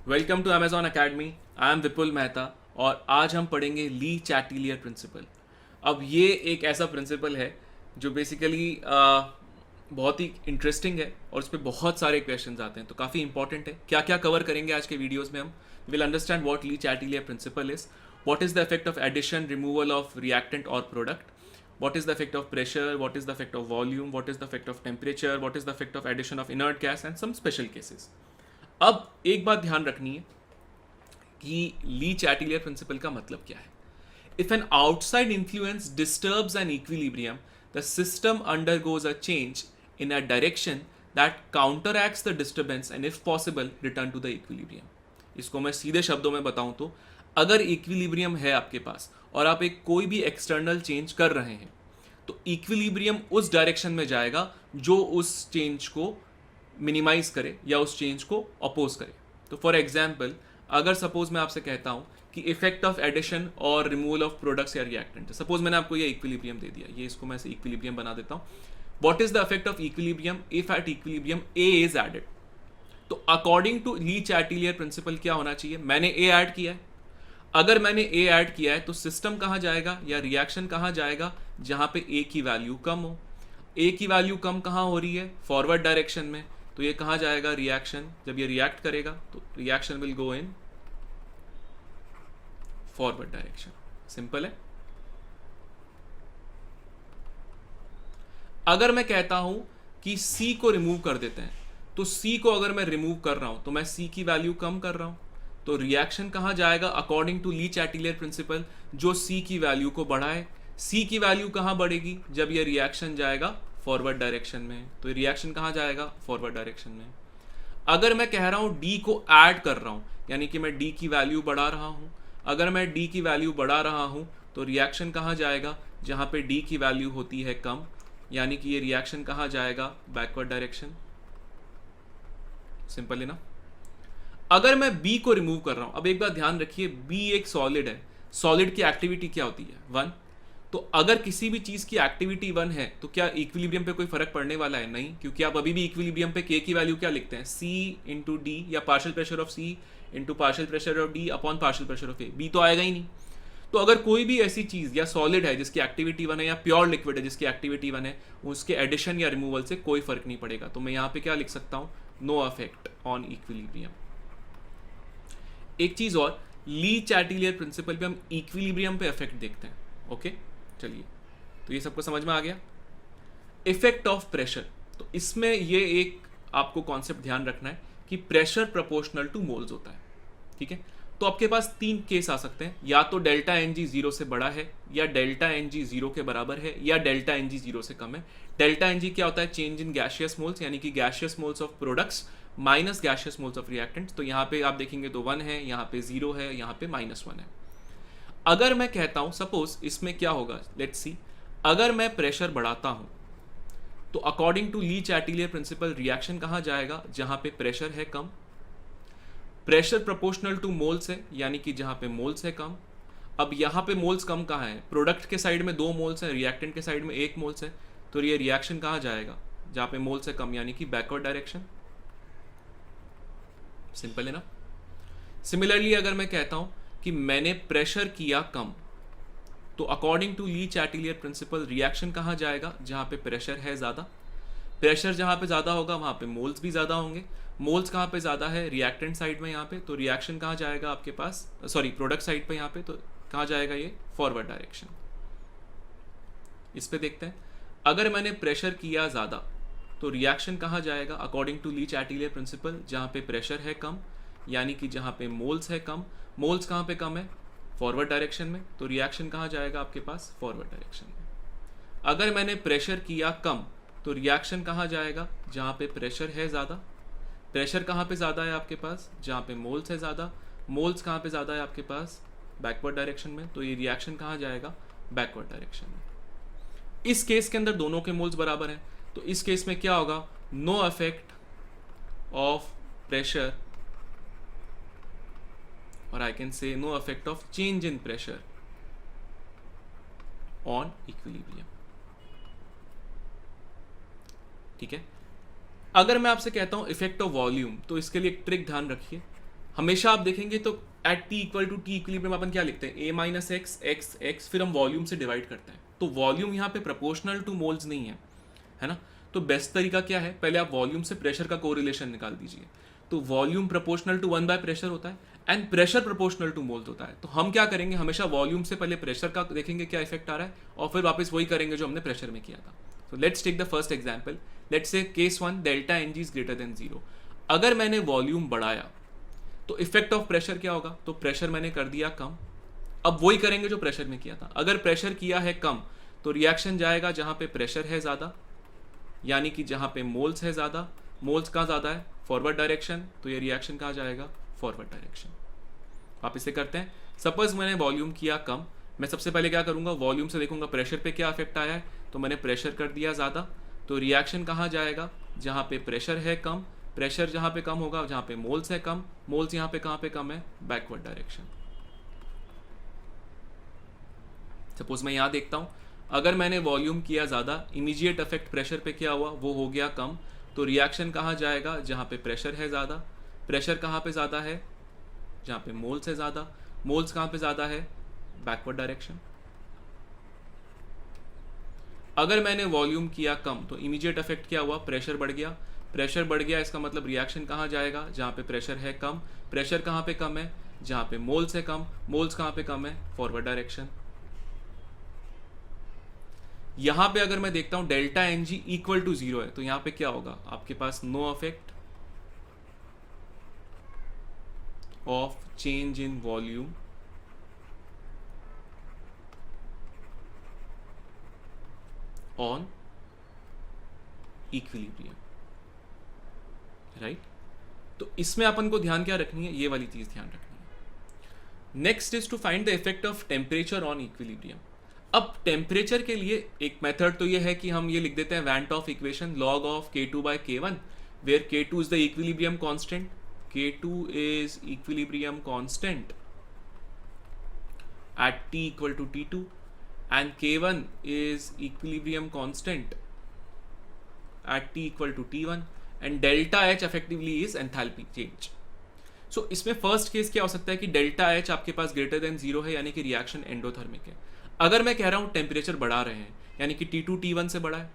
Welcome to Amazon academy. I am Vipul Mehta और आज हम पढ़ेंगे ली चैटिलियर प्रिंसिपल। अब ये एक ऐसा प्रिंसिपल है जो बेसिकली बहुत ही इंटरेस्टिंग है और उस पर बहुत सारे क्वेश्चंस आते हैं, तो काफ़ी इंपॉर्टेंट है। क्या क्या कवर करेंगे आज के वीडियोस में हम will understand what Le Chatelier principle is, what is the effect of addition removal of reactant और product, what is the effect of pressure, what is the effect of volume, what is the effect of temperature, what is the effect of addition of inert gas and some special cases. अब एक बात ध्यान रखनी है कि ली Chatelier principal का मतलब क्या है। If an outside influence disturbs an equilibrium the system undergoes a change in a direction that counteracts the disturbance and if possible return to the equilibrium. इसको मैं सीधे शब्दों में बताऊं तो अगर इक्विलिब्रियम है आपके पास और आप एक कोई भी एक्सटर्नल चेंज कर रहे हैं तो इक्विलिब्रियम उस डायरेक्शन में जाएगा जो उस चेंज को मिनिमाइज करे या उस चेंज को अपोज करे। तो फॉर एग्जाम्पल अगर सपोज मैं आपसे कहता हूं कि इफेक्ट ऑफ एडिशन और रिमूवल ऑफ प्रोडक्ट्स या रिएक्टेंट, सपोज मैंने आपको ये इक्विलिब्रियम दे दिया, ये इसको मैं इक्विलिब्रियम बना देता हूं। What is the effect of equilibrium if at equilibrium A is added. तो according to Le Chatelier principle क्या होना चाहिए, मैंने ए ऐड किया है, अगर मैंने ए ऐड किया है तो सिस्टम कहां जाएगा या रिएक्शन कहां जाएगा जहां पे ए की वैल्यू कम हो। ए की वैल्यू कम कहां हो रही है, फॉरवर्ड डायरेक्शन में, तो ये कहां जाएगा, रिएक्शन। जब ये रिएक्ट करेगा तो reaction will go in forward direction. Simple है। अगर मैं कहता हूं कि सी को रिमूव कर देते हैं तो सी को अगर मैं रिमूव कर रहा हूं तो मैं सी की वैल्यू कम कर रहा हूं, तो रिएक्शन कहां जाएगा according to Le Chatelier principal, जो सी की वैल्यू को बढ़ाए। सी की वैल्यू कहां बढ़ेगी, जब ये रिएक्शन जाएगा फॉरवर्ड डायरेक्शन में, तो रिएक्शन कहां जाएगा, फॉरवर्ड डायरेक्शन में। अगर मैं कह रहा हूं डी को ऐड कर रहा हूं, यानी कि मैं डी की वैल्यू बढ़ा रहा हूं, अगर मैं डी की वैल्यू बढ़ा रहा हूं तो रिएक्शन कहां जाएगा, जहां पे डी की वैल्यू होती है कम, यानी कि ये रिएक्शन कहां जाएगा, बैकवर्ड डायरेक्शन। सिंपल है ना। अगर मैं बी को रिमूव कर रहा हूं, अब एक बात ध्यान रखिए, बी एक सॉलिड है, सॉलिड की एक्टिविटी क्या होती है, 1। तो अगर किसी भी चीज की एक्टिविटी 1 है तो क्या इक्विलिब्रियम पे कोई फर्क पड़ने वाला है, नहीं, क्योंकि आप अभी भी इक्विलिब्रियम पे के की वैल्यू क्या लिखते हैं, सी इंटू डी या partial pressure of C into partial pressure of D upon partial pressure of A, B तो आएगा ही नहीं। तो अगर कोई भी ऐसी चीज या सॉलिड है जिसकी एक्टिविटी 1 है या प्योर लिक्विड है जिसकी एक्टिविटी 1 है, उसके एडिशन या रिमूवल से कोई फर्क नहीं पड़ेगा। तो मैं यहां पे क्या लिख सकता हूं, नो अफेक्ट ऑन इक्विलिब्रियम। एक चीज और, ली चैटिलियर प्रिंसिपल पे हम इक्विलिब्रियम पे इफेक्ट देखते हैं। ओके चलिए, तो ये सबको समझ में आ गया। इफेक्ट ऑफ प्रेशर, तो इसमें ये एक आपको कॉन्सेप्ट ध्यान रखना है कि प्रेशर प्रोपोर्शनल टू मोल्स होता है। ठीक है, तो आपके पास 3 केस आ सकते हैं, या तो डेल्टा एन जी 0 से बड़ा है, या डेल्टा एन जी 0 के बराबर है, या डेल्टा एन जी 0 से कम है। डेल्टा एन जी क्या होता है, चेंज इन गैशियस मोल्स, यानी कि gaseous moles of products minus gaseous moles of reactants. तो यहाँ पे आप देखेंगे तो 1 है, यहाँ पे 0 है, यहाँ पे -1 है। अगर मैं कहता हूं, सपोज इसमें क्या होगा, लेट्स सी, अगर मैं प्रेशर बढ़ाता हूं तो according to Le Chatelier principle रिएक्शन कहां जाएगा, जहां पे प्रेशर है कम। प्रेशर प्रोपोर्शनल टू मोल्स है, यानी कि जहां पे मोल्स है कम। अब यहां पे मोल्स कम कहां है, प्रोडक्ट के साइड में 2 मोल्स है, रिएक्टेंट के साइड में 1 मोल्स है, तो ये रिएक्शन कहां जाएगा, जहां पे मोल्स है कम, यानी कि बैकवर्ड डायरेक्शन। सिंपल है ना। सिमिलरली अगर मैं कहता हूं कि मैंने प्रेशर किया कम, तो according to Le Chatelier principle रिएक्शन कहां जाएगा, जहां पे प्रेशर है ज्यादा। प्रेशर जहां पे ज्यादा होगा वहां पे मोल्स भी ज्यादा होंगे। मोल्स कहां पे ज्यादा है, रिएक्टेंट साइड में यहाँ पे, तो रिएक्शन कहां जाएगा आपके पास, सॉरी प्रोडक्ट साइड पे यहाँ पे, तो कहां जाएगा ये, फॉरवर्ड डायरेक्शन। इस पे देखते हैं, अगर मैंने प्रेशर किया ज्यादा तो रिएक्शन कहां जाएगा according to Le Chatelier principal, जहां पे प्रेशर है कम, यानी कि जहां पे मोल्स है कम। मोल्स कहां पे कम है, फॉरवर्ड डायरेक्शन में, तो रिएक्शन कहां जाएगा आपके पास, फॉरवर्ड डायरेक्शन में। अगर मैंने प्रेशर किया कम तो रिएक्शन कहां जाएगा, जहां पे प्रेशर है ज्यादा। प्रेशर कहां पे ज्यादा है आपके पास, जहां पे मोल्स है ज्यादा। मोल्स कहां पे ज्यादा है आपके पास, बैकवर्ड डायरेक्शन में, तो ये रिएक्शन कहां जाएगा, बैकवर्ड डायरेक्शन में। इस केस के अंदर दोनों के मोल्स बराबर हैं, तो इस केस में क्या होगा, no effect of pressure, or I can say no effect of change in pressure on equilibrium। ठीक है। अगर मैं आपसे कहता हूं इफेक्ट ऑफ वॉल्यूम, तो इसके लिए एक ट्रिक ध्यान रखिए। हमेशा आप देखेंगे तो at T equal to T equilibrium अपन क्या लिखते हैं, a minus x x x, फिर हम वॉल्यूम से डिवाइड करते हैं। तो वॉल्यूम यहाँ पे प्रोपोर्शनल टू मोल्स नहीं है ना। तो बेस्ट तरीका क्या है, पहले आप वॉल्यूम से प्रेशर का कोरिलेशन निकाल दीजिए। तो volume proportional to 1 by pressure होता है and pressure proportional to moles होता है। तो हम क्या करेंगे, हमेशा वॉल्यूम से पहले प्रेशर का देखेंगे क्या इफेक्ट आ रहा है, और फिर वापस वही करेंगे जो हमने प्रेशर में किया था। तो let's take the first example, let's say case 1 delta n g is greater than 0। अगर मैंने वॉल्यूम बढ़ाया तो इफेक्ट ऑफ प्रेशर क्या होगा, तो प्रेशर मैंने कर दिया कम, अब वही करेंगे जो प्रेशर में किया था। अगर प्रेशर किया है कम तो रिएक्शन जाएगा जहां पे प्रेशर है ज़्यादा, यानी कि जहां पे मोल्स है ज़्यादा। मोल्स कहाँ ज़्यादा है, फॉरवर्ड डायरेक्शन, तो ये रिएक्शन कहाँ जाएगा, फॉरवर्ड डायरेक्शन। आप इसे करते हैं, सपोज मैंने वॉल्यूम किया कम, मैं सबसे पहले क्या करूँगा, वॉल्यूम से देखूंगा प्रेशर पे क्या इफेक्ट आया है, तो मैंने प्रेशर कर दिया ज़्यादा, तो रिएक्शन कहाँ जाएगा, जहाँ पे प्रेशर है कम। प्रेशर जहाँ पे कम होगा, जहाँ पे मोल्स है कम, मोल्स यहाँ पे कहाँ पे कम है, बैकवर्ड डायरेक्शन। सपोज मैं यहाँ देखता हूँ, अगर मैंने वॉल्यूम किया ज़्यादा, इमीडिएट इफेक्ट प्रेशर पे क्या हुआ, वो हो गया कम, तो रिएक्शन कहाँ जाएगा, जहाँ पे प्रेशर है ज़्यादा। प्रेशर कहाँ पे ज़्यादा है, जहाँ पे मोल्स है ज़्यादा। मोल्स कहाँ पे ज़्यादा है, बैकवर्ड डायरेक्शन। अगर मैंने वॉल्यूम किया कम तो इमीडिएट इफेक्ट क्या हुआ, प्रेशर बढ़ गया। प्रेशर बढ़ गया, इसका मतलब रिएक्शन कहाँ जाएगा, जहाँ पे प्रेशर है कम। प्रेशर कहाँ पे कम है, जहाँ पे मोल्स है कम। मोल्स कहाँ पे कम है, फॉरवर्ड डायरेक्शन। यहाँ पे अगर मैं देखता हूँ delta n g equal to 0 है, तो यहाँ पे क्या होगा, आपके पास no effect of change in volume on equilibrium, right. तो इसमें अपन को ध्यान क्या रखनी है, ये वाली चीज ध्यान रखनी है। Next is to find the effect of temperature on equilibrium. अब टेम्परेचर के लिए एक मेथड तो ये है कि हम ये लिख देते हैं van't Hoff equation, log of K2 by K1, where K2 is the equilibrium constant, K2 is equilibrium constant at T equal to T2 and K1 is equilibrium constant at T equal to T1 and delta H effectively is enthalpy change. So इसमें first case क्या हो सकता है कि delta H आपके पास greater than 0 है, यानी कि रिएक्शन एंडोथर्मिक है। अगर मैं कह रहा हूँ टेम्परेचर बढ़ा रहे हैं, यानी कि T2 T1 से बड़ा है,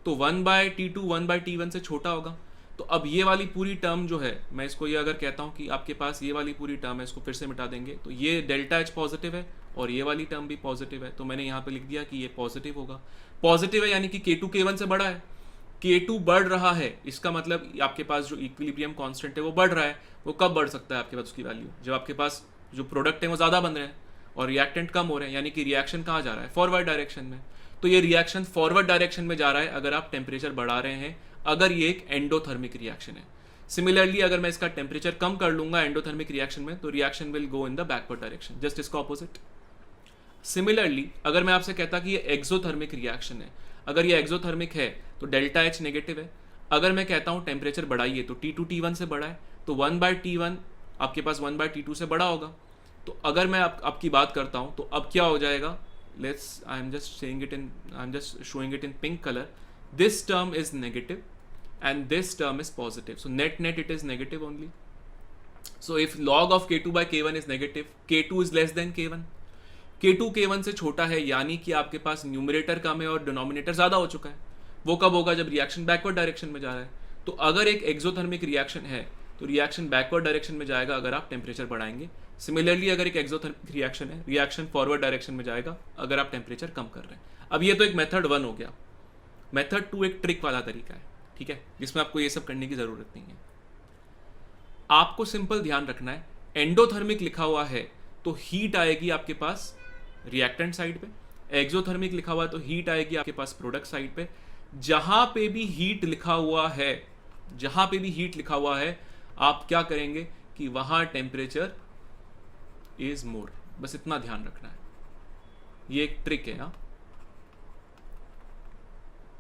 तो 1 बाय T2 1 बाय T1 से छोटा होगा। तो अब ये वाली पूरी टर्म जो है, मैं इसको ये अगर कहता हूँ कि आपके पास ये वाली पूरी टर्म है, इसको फिर से मिटा देंगे, तो ये डेल्टा H पॉजिटिव है और ये वाली टर्म भी पॉजिटिव है, तो मैंने यहाँ पे लिख दिया कि ये पॉजिटिव होगा। पॉजिटिव है यानी कि K2 K1 से बड़ा है, K2 बढ़ रहा है, इसका मतलब आपके पास जो इक्विलिब्रियम कांस्टेंट है वो बढ़ रहा है। वो कब बढ़ सकता है आपके पास उसकी वैल्यू, जब आपके पास जो प्रोडक्ट है वो ज़्यादा बन रहे हैं और रिएक्टेंट कम हो रहे हैं, यानी कि रिएक्शन कहाँ जा रहा है, फॉरवर्ड डायरेक्शन में। तो ये रिएक्शन फॉरवर्ड डायरेक्शन में जा रहा है अगर आप टेम्परेचर बढ़ा रहे हैं, अगर ये एक एंडोथर्मिक रिएक्शन है। सिमिलरली अगर मैं इसका टेम्परेचर कम कर लूंगा एंडोथर्मिक रिएक्शन में, तो reaction will go in the backward direction, just इसका ऑपोजिट। सिमिलरली अगर मैं आपसे कहता कि ये एक्सोथर्मिक रिएक्शन है, अगर ये एक्सोथर्मिक है तो डेल्टा H नेगेटिव है। अगर मैं कहता हूँ टेम्परेचर बढ़ाइए तो T2 T1 से बड़ा है, तो 1 बाय T1 आपके पास 1 बाय T2 से बड़ा होगा। तो अगर मैं आपकी बात करता हूँ तो अब क्या हो जाएगा, let's I am just showing it in pink colour, this term is negative and this term is positive, so net it is negative only. So if log of K2 by K1 is negative, K2 is less than K1, K2 K1 से छोटा है, यानी कि आपके पास numerator कम है और denominator ज़्यादा हो चुका है। वो कब होगा, जब रिएक्शन बैकवर्ड डायरेक्शन में जा रहा है। तो अगर एक एक्सोथर्मिक रिएक्शन है तो रिएक्शन बैकवर्ड डायरेक्शन में जाएगा अगर आप टेम्परेचर बढ़ाएंगे। सिमिलरली अगर एक एक्सोथर्मिक रिएक्शन है, रिएक्शन फॉरवर्ड डायरेक्शन में जाएगा अगर आप टेम्परेचर कम कर रहे हैं। अब ये तो एक मेथड 1 हो गया। मेथड 2 एक ट्रिक वाला तरीका है, ठीक है, जिसमें आपको ये सब करने की ज़रूरत नहीं है। आपको सिंपल ध्यान रखना है, एंडोथर्मिक लिखा हुआ है तो हीट आएगी आपके पास रिएक्टेंट साइड पे, एक्सोथर्मिक लिखा हुआ है तो हीट आएगी आपके पास प्रोडक्ट साइड पे। जहां पे भी हीट लिखा हुआ है, जहां पे भी हीट लिखा हुआ है, आप क्या करेंगे कि वहां टेम्परेचर इज मोर, बस इतना ध्यान रखना है। ये एक ट्रिक है। हाँ,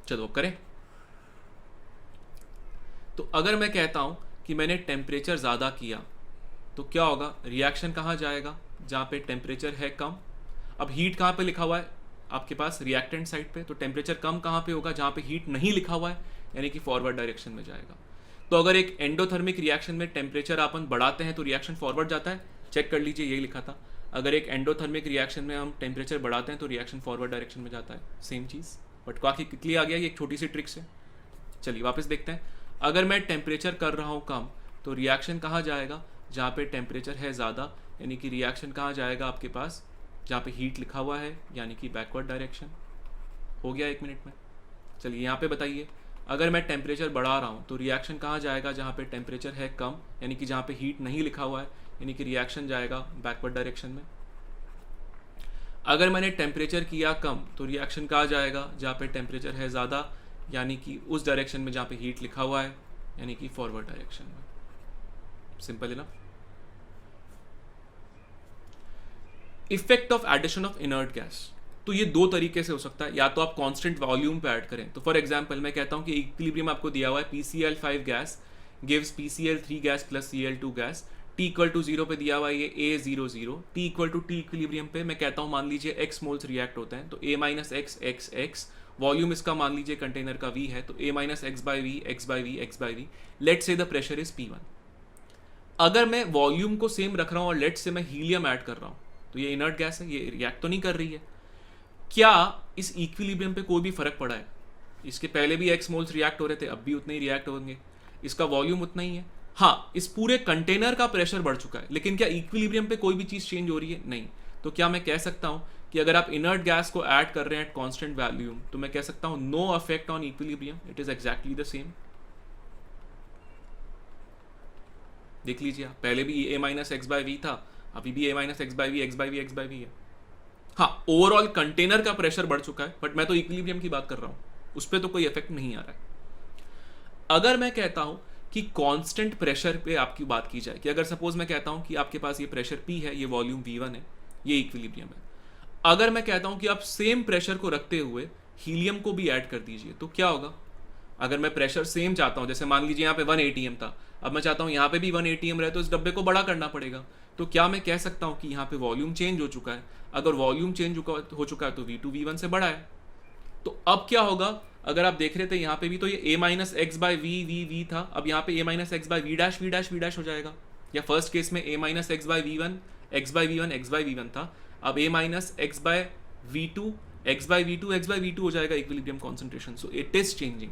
चलो करें। तो अगर मैं कहता हूं कि मैंने टेम्परेचर ज़्यादा किया तो क्या होगा, रिएक्शन कहाँ जाएगा, जहाँ पे टेम्परेचर है कम। अब हीट कहाँ पे लिखा हुआ है आपके पास, रिएक्टेंट साइड पे, तो टेम्परेचर कम कहाँ पे होगा, जहाँ पे हीट नहीं लिखा हुआ है, यानी कि फॉरवर्ड डायरेक्शन में जाएगा। तो अगर एक एंडोथर्मिक रिएक्शन में टेम्परेचर अपन बढ़ाते हैं तो रिएक्शन फॉरवर्ड जाता है, चेक कर लीजिए, यही लिखा था। अगर एक एंडोथर्मिक रिएक्शन में हम टेम्परेचर बढ़ाते हैं तो रिएक्शन फॉरवर्ड डायरेक्शन में जाता है, सेम चीज़। बट काफ़ी क्लिकली आ गया, ये एक छोटी सी ट्रिक से। चलिए वापस देखते हैं। अगर मैं टेम्परेचर कर रहा हूँ कम तो रिएक्शन कहाँ जाएगा, जहाँ पे टेम्परेचर है ज़्यादा, यानी कि रिएक्शन कहाँ जाएगा आपके पास, जहाँ पे हीट लिखा हुआ है, यानी कि बैकवर्ड डायरेक्शन। हो गया 1 मिनट में। चलिए यहाँ पे बताइए, अगर मैं टेम्परेचर बढ़ा रहा हूँ तो रिएक्शन कहाँ जाएगा, जहाँ पे टेम्परेचर है कम, यानी कि जहाँ पे हीट नहीं लिखा हुआ है, यानी कि रिएक्शन जाएगा बैकवर्ड डायरेक्शन में। अगर मैंने टेम्परेचर किया कम तो रिएक्शन कहाँ जाएगा, जहाँ पे टेम्परेचर है ज़्यादा, यानी कि उस डायरेक्शन में जहाँ पे हीट लिखा हुआ है, यानी कि फॉरवर्ड डायरेक्शन में। Simple enough. Effect of addition of inert gas, तो ये 2 तरीके से हो सकता है। या तो आप कांस्टेंट वॉल्यूम पे ऐड करें, तो फॉर एग्जांपल मैं कहता हूँ कि इक्विलिब्रियम आपको दिया हुआ है PCl5 gas gives PCl3 gas plus Cl2 gas, T equal to 0 पे दिया हुआ है ये A00, T equal to T equilibrium पे मैं कहता हूँ मान लीजिए x मोल्स रिएक्ट होते हैं, तो A minus x x x, volume इसका मान लीजिए कंटेनर का V है, तो A minus x by v x by v x by v, let say the pressure is P1। अगर मैं वॉल्यूम को सेम रख रहा हूँ और लेट से मैं हीलियम ऐड कर रहा हूँ, तो ये इनर्ट गैस है, ये रिएक्ट तो नहीं कर रही है। क्या इस इक्विलिब्रियम पे कोई भी फर्क पड़ा है? इसके पहले भी एक्स मोल्स रिएक्ट हो रहे थे, अब भी उतने ही रिएक्ट होंगे, इसका वॉल्यूम उतना ही है। हाँ, इस पूरे कंटेनर का प्रेशर बढ़ चुका है, लेकिन क्या इक्विलिब्रियम पे कोई भी चीज़ चेंज हो रही है? नहीं। तो क्या मैं कह सकता हूँ कि अगर आप इनर्ट गैस को ऐड कर रहे हैं एट कॉन्स्टेंट वॉल्यूम, तो मैं कह सकता हूँ no effect on equilibrium, it is exactly the same. देख लीजिए आप, पहले भी A minus x by v था, अभी भी A minus x by v x by v x by v है। हाँ, ओवरऑल कंटेनर का प्रेशर बढ़ चुका है, बट मैं तो इक्विलिब्रियम की बात कर रहा हूँ, उस पर तो कोई इफेक्ट नहीं आ रहा है। अगर मैं कहता हूँ कि कांस्टेंट प्रेशर पे आपकी बात की जाए, कि अगर सपोज मैं कहता हूँ कि आपके पास ये प्रेशर P है, ये वॉल्यूम V1 है, ये इक्विलिब्रियम है। अगर मैं कहता हूँ कि आप सेम प्रेशर को रखते हुए हीलियम को भी ऐड कर दीजिए, तो क्या होगा? अगर मैं प्रेशर सेम चाहता हूँ, जैसे मान लीजिए यहाँ पे 1 atm था, अब मैं चाहता हूँ यहाँ पे भी 1 atm रहे, तो इस डब्बे को बड़ा करना पड़ेगा। तो क्या मैं कह सकता हूँ कि यहाँ पे वॉल्यूम चेंज हो चुका है? अगर वॉल्यूम चेंज हो चुका है तो V2 V1 से बड़ा है। तो अब क्या होगा? अगर आप देख रहे थे यहाँ पे भी तो ये A minus x by v था, अब यहाँ पे A minus x by v dash हो जाएगा। या फर्स्ट केस में A minus x by v one x by v one था, अब A minus x by v two x by v two हो जाएगा equilibrium concentration. So it is changing,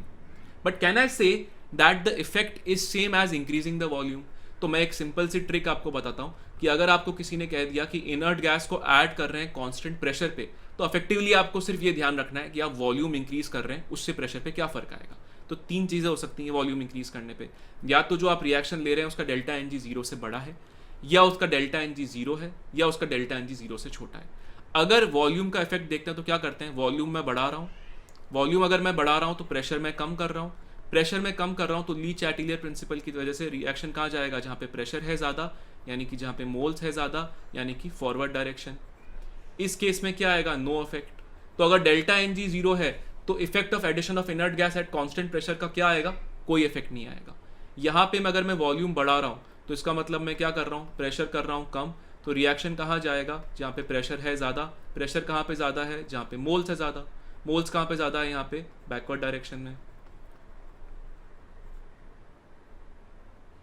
but can I say that the effect is same as increasing the volume? तो मैं एक simple सी trick आपको बताता हूँ कि अगर आपको किसी ने कह दिया कि इनर्ट गैस को ऐड कर रहे हैं कांस्टेंट प्रेशर पे, तो इफेक्टिवली आपको सिर्फ ये ध्यान रखना है कि आप वॉल्यूम इंक्रीज कर रहे हैं, उससे प्रेशर पे क्या फर्क आएगा। तो 3 चीज़ें हो सकती हैं वॉल्यूम इंक्रीज करने पे, या तो जो आप रिएक्शन ले रहे हैं उसका डेल्टा एन जी 0 से बड़ा है, या उसका डेल्टा एन जी 0 है, या उसका डेल्टा एन जी 0 से छोटा है। अगर वॉल्यूम का इफेक्ट देखते हैं तो क्या करते हैं, वॉल्यूम मैं बढ़ा रहा हूँ, वॉल्यूम अगर मैं बढ़ा रहा हूँ तो प्रेशर मैं कम कर रहा हूँ, प्रेशर में कम कर रहा हूँ तो ली चैटिलियर प्रिंसिपल की वजह से रिएक्शन कहाँ जाएगा, जहाँ पे प्रेशर है ज़्यादा, यानी कि जहाँ पे मोल्स है ज़्यादा, यानी कि फॉरवर्ड डायरेक्शन। इस केस में क्या आएगा, नो इफेक्ट। तो अगर डेल्टा एन जी 0 है तो effect of addition of inert gas at constant pressure का क्या आएगा, कोई इफेक्ट नहीं आएगा। यहाँ पे अगर मैं वॉल्यूम बढ़ा रहा हूँ तो इसका मतलब मैं क्या कर रहा हूँ, प्रेशर कर रहा हूँ कम, तो रिएक्शन कहाँ जाएगा, जहाँ पे प्रेशर है ज़्यादा। प्रेशर कहाँ पे ज़्यादा है, जहाँ पे मोल्स है ज़्यादा। मोल्स कहाँ पे ज़्यादा है, यहाँ पे बैकवर्ड डायरेक्शन में।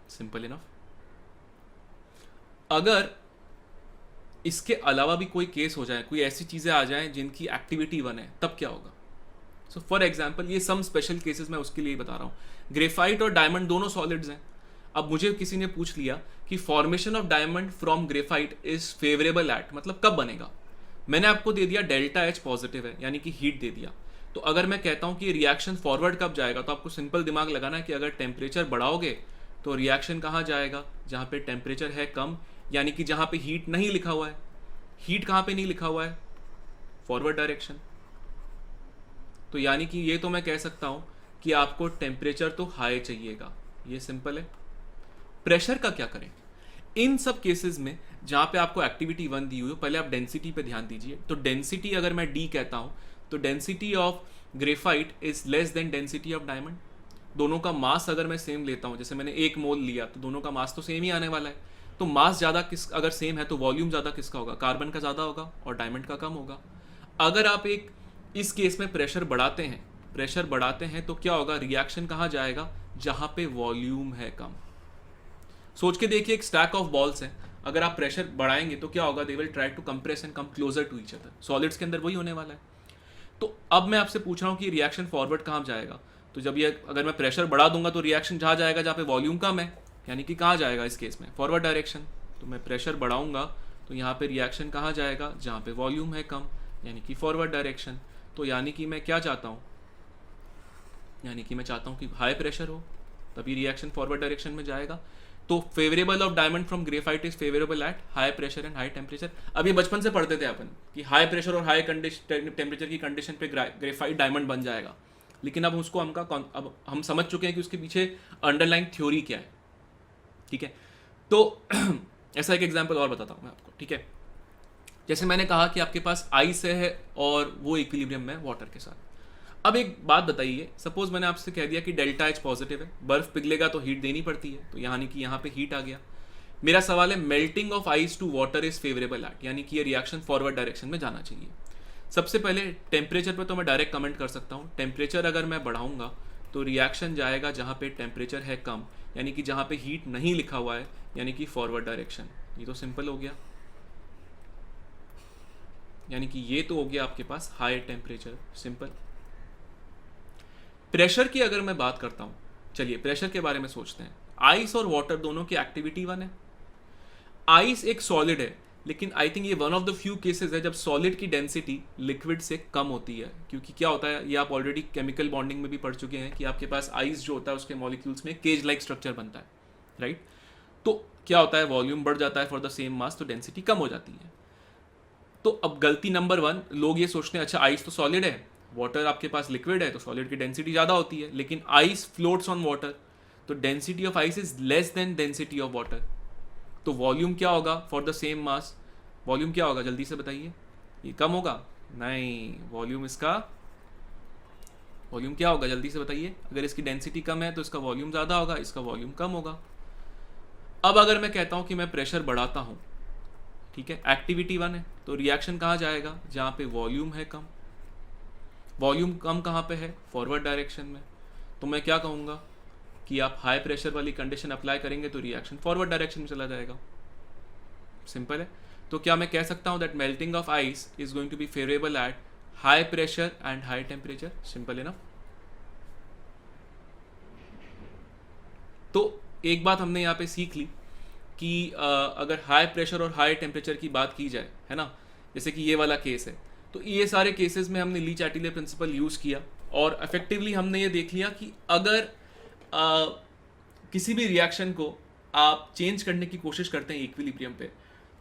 Simple enough. अगर इसके अलावा भी कोई केस हो जाए, कोई ऐसी चीज़ें आ जाएं जिनकी एक्टिविटी 1 है, तब क्या होगा? सो फॉर एग्जाम्पल, ये सम स्पेशल केसेस मैं उसके लिए बता रहा हूँ। ग्रेफाइट और डायमंड दोनों सॉलिड्स हैं। अब मुझे किसी ने पूछ लिया कि formation of diamond from graphite is favourable at, मतलब कब बनेगा? मैंने आपको दे दिया डेल्टा एच पॉजिटिव है, यानी कि हीट दे दिया। तो अगर मैं कहता हूँ कि रिएक्शन फॉरवर्ड कब जाएगा, तो आपको सिंपल दिमाग लगाना है कि अगर टेम्परेचर बढ़ाओगे तो रिएक्शन कहाँ जाएगा, जहाँ पे टेम्परेचर है कम, यानी कि जहाँ पे हीट नहीं लिखा हुआ है। हीट कहाँ पे नहीं लिखा हुआ है, फॉरवर्ड डायरेक्शन। तो यानी कि ये तो मैं कह सकता हूँ कि आपको टेम्परेचर तो हाई चाहिएगा, ये सिंपल है। प्रेशर का क्या करें? इन सब केसेस में जहाँ पे आपको एक्टिविटी 1 दी हुई हो, पहले आप डेंसिटी पे ध्यान दीजिए। तो डेंसिटी अगर मैं D कहता हूँ तो density of graphite is less than density of diamond. दोनों का मास अगर मैं सेम लेता हूँ, जैसे मैंने 1 मोल लिया तो दोनों का मास तो सेम ही आने वाला है। तो मास ज़्यादा किस अगर सेम है तो वॉल्यूम ज़्यादा किसका होगा, कार्बन का ज़्यादा होगा और डायमंड का कम होगा। अगर आप एक इस केस में प्रेशर बढ़ाते हैं तो क्या होगा, रिएक्शन कहाँ जाएगा, जहां पे वॉल्यूम है कम। सोच के देखिए, एक स्टैक ऑफ बॉल्स है, अगर आप प्रेशर बढ़ाएंगे तो क्या होगा, they will try to compress and come closer to each other. Solids के अंदर वही होने वाला है। तो अब मैं आपसे पूछ रहा हूँ कि रिएक्शन फॉरवर्ड कहाँ जाएगा। तो जब ये अगर मैं प्रेशर बढ़ा दूंगा तो रिएक्शन जहाँ जाएगा जहाँ पे वॉल्यूम कम है, यानी कि कहाँ जाएगा इस केस में, फॉरवर्ड डायरेक्शन। तो मैं प्रेशर बढ़ाऊंगा तो यहाँ पे रिएक्शन कहाँ जाएगा, जहाँ पे वॉल्यूम है कम, यानी कि फॉरवर्ड डायरेक्शन। तो यानी कि मैं क्या चाहता हूँ, यानी कि मैं चाहता हूँ कि हाई प्रेशर हो, तभी रिएक्शन फॉरवर्ड डायरेक्शन में जाएगा। तो favourable of diamond from graphite is favourable at high pressure and high temperature. अब ये बचपन से पढ़ते थे अपन कि हाई प्रेशर और हाई टेम्परेचर की कंडीशन पे ग्रेफाइट डायमंड बन जाएगा, लेकिन अब उसको अब हम समझ चुके हैं कि उसके पीछे अंडरलाइन थ्योरी क्या है। ठीक है, तो ऐसा एक एग्जाम्पल और बताता हूँ मैं आपको। ठीक है, जैसे मैंने कहा कि आपके पास आइस है और वो इक्विलिब्रियम में वाटर के साथ। अब एक बात बताइए, सपोज मैंने आपसे कह दिया कि डेल्टा एच पॉजिटिव है, बर्फ पिघलेगा तो हीट देनी पड़ती है, तो यानी कि यहाँ पे हीट आ गया। मेरा सवाल है, melting of ice to water is favourable at, यानी कि ये रिएक्शन फॉरवर्ड डायरेक्शन में जाना चाहिए। सबसे पहले टेम्परेचर पे तो मैं डायरेक्ट कमेंट कर सकता हूँ। टेम्परेचर अगर मैं बढ़ाऊंगा तो रिएक्शन जाएगा जहाँ पे टेम्परेचर है कम, यानी कि जहाँ पे हीट नहीं लिखा हुआ है, यानी कि फॉरवर्ड डायरेक्शन। ये तो सिंपल हो गया, यानी कि ये तो हो गया आपके पास हाई टेम्परेचर, सिंपल। प्रेशर की अगर मैं बात करता हूं, चलिए प्रेशर के बारे में सोचते हैं। आइस और वाटर दोनों की एक्टिविटी वन है। आइस एक सॉलिड है, लेकिन आई थिंक ये one of the few cases है जब सॉलिड की डेंसिटी लिक्विड से कम होती है। क्योंकि क्या होता है, ये आप ऑलरेडी केमिकल बॉन्डिंग में भी पढ़ चुके हैं कि आपके पास आइस जो होता है उसके मॉलिक्यूल्स में केज लाइक स्ट्रक्चर बनता है, राइट। तो क्या होता है, वॉल्यूम बढ़ जाता है फॉर द सेम मास, तो डेंसिटी कम हो जाती है। तो अब गलती नंबर 1, लोग ये सोचते हैं अच्छा आइस तो सॉलिड है, वाटर आपके पास लिक्विड है, तो सॉलिड की डेंसिटी ज़्यादा होती है, लेकिन आइस फ्लोट्स ऑन वाटर, तो density of ice is less than density of water. तो वॉल्यूम क्या होगा for the same mass, volume क्या होगा जल्दी से बताइए, ये कम होगा? नहीं, वॉल्यूम क्या होगा जल्दी से बताइए। अगर इसकी डेंसिटी कम है तो इसका वॉल्यूम ज़्यादा होगा, इसका वॉल्यूम कम होगा। अब अगर मैं कहता हूँ कि मैं प्रेशर बढ़ाता हूँ, ठीक है, एक्टिविटी 1 है, तो रिएक्शन कहाँ जाएगा, जहाँ पे वॉल्यूम है कम। वॉल्यूम कम कहाँ पे है, फॉरवर्ड डायरेक्शन में। तो मैं क्या कहूँगा कि आप हाई प्रेशर वाली कंडीशन अप्लाई करेंगे तो रिएक्शन फॉरवर्ड डायरेक्शन में चला जाएगा, सिंपल है। तो क्या मैं कह सकता हूँ that melting of ice is going to be favourable at high pressure and high temperature, simple है ना। तो एक बात हमने यहाँ पे सीख ली कि अगर हाई प्रेशर और हाई टेम्परेचर की बात की जाए, है ना, जैसे कि ये वाला केस है, तो ये सारे केसेस में हमने ली चैटिलियर प्रिंसिपल यूज़ किया और इफेक्टिवली हमने ये देख लिया कि अगर किसी भी रिएक्शन को आप चेंज करने की कोशिश करते हैं इक्विलिब्रियम पे,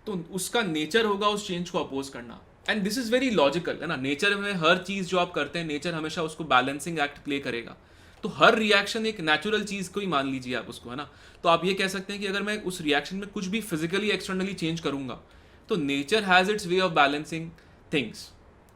तो उसका नेचर होगा उस चेंज को अपोज करना। And this is very logical, है ना। नेचर में हर चीज़ जो आप करते हैं, नेचर हमेशा उसको बैलेंसिंग एक्ट प्ले करेगा। तो हर रिएक्शन एक नेचुरल चीज़ को ही मान लीजिए आप उसको, है ना। तो आप ये कह सकते हैं कि अगर मैं उस रिएक्शन में कुछ भी फिजिकली एक्सटर्नली चेंज करूंगा तो nature has its way of balancing things.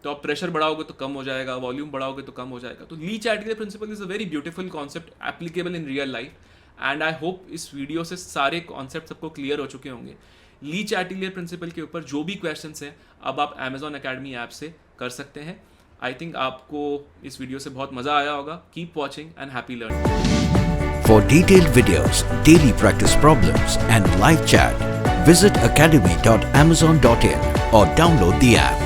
तो आप प्रेशर बढ़ाओगे तो कम हो जाएगा, वॉल्यूम बढ़ाओगे तो कम हो जाएगा। तो Le Chatelier principle is a very beautiful concept applicable in real life, and I hope इस वीडियो से सारे कॉन्सेप्ट सबको क्लियर हो चुके होंगे। ली चैटिलियर प्रिंसिपल के ऊपर जो भी क्वेश्चंस हैं अब आप Amazon Academy ऐप से कर सकते हैं। आई थिंक आपको इस वीडियो से बहुत मज़ा आया होगा। Keep watching and happy learning. For detailed videos, daily practice problems and live chat, visit academy.amazon.in or download the app.